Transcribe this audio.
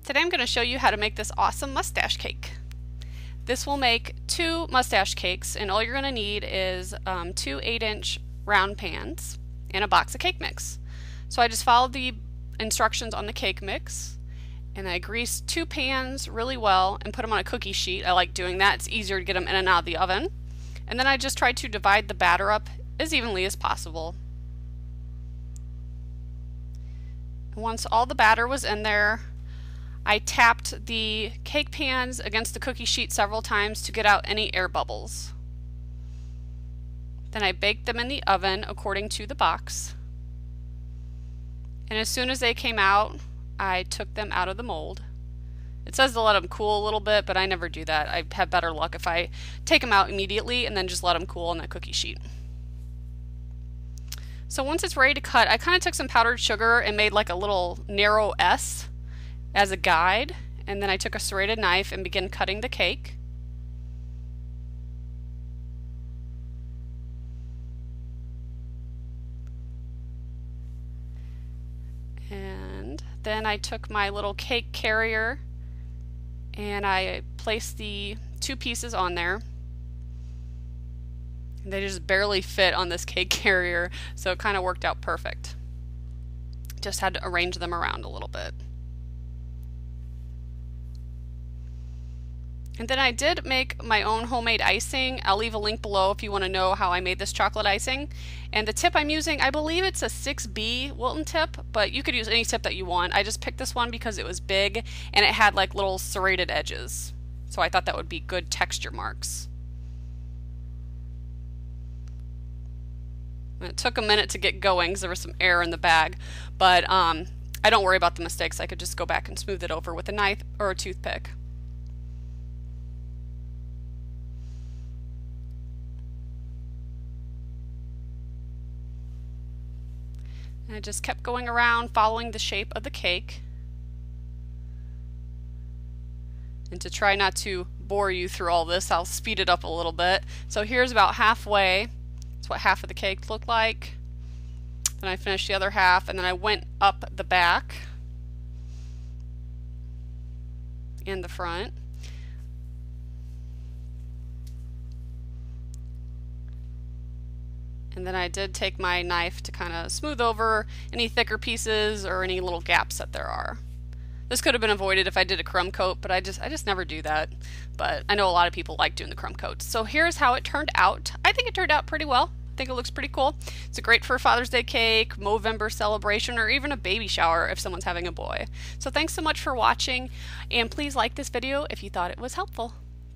Today I'm going to show you how to make this awesome mustache cake. This will make 2 mustache cakes, and all you're going to need is 2 8-inch round pans and a box of cake mix. So I just followed the instructions on the cake mix, and I greased 2 pans really well and put them on a cookie sheet. I like doing that. It's easier to get them in and out of the oven. And then I just tried to divide the batter up as evenly as possible. Once all the batter was in there, I tapped the cake pans against the cookie sheet several times to get out any air bubbles. Then I baked them in the oven according to the box. And as soon as they came out, I took them out of the mold. It says to let them cool a little bit, but I never do that. I have better luck if I take them out immediately and then just let them cool on that cookie sheet. So once it's ready to cut, I kind of took some powdered sugar and made like a little narrow S as a guide, and then I took a serrated knife and began cutting the cake. And then I took my little cake carrier and I placed the 2 pieces on there. And they just barely fit on this cake carrier, so it kind of worked out perfect. Just had to arrange them around a little bit. And then I did make my own homemade icing. I'll leave a link below if you want to know how I made this chocolate icing. And the tip I'm using, I believe it's a 6B Wilton tip, but you could use any tip that you want. I just picked this one because it was big and it had like little serrated edges. So I thought that would be good texture marks. And it took a minute to get going because there was some air in the bag, but I don't worry about the mistakes. I could just go back and smooth it over with a knife or a toothpick. And I just kept going around following the shape of the cake. And to try not to bore you through all this, I'll speed it up a little bit. So here's about halfway. That's what half of the cake looked like. Then I finished the other half, and then I went up the back and the front. And then I did take my knife to kind of smooth over any thicker pieces or any little gaps that there are. This could have been avoided if I did a crumb coat, but I just never do that. But I know a lot of people like doing the crumb coats. So here's how it turned out. I think it turned out pretty well. I think it looks pretty cool. It's a great for a Father's Day cake, Movember celebration, or even a baby shower if someone's having a boy. So thanks so much for watching, and please like this video if you thought it was helpful.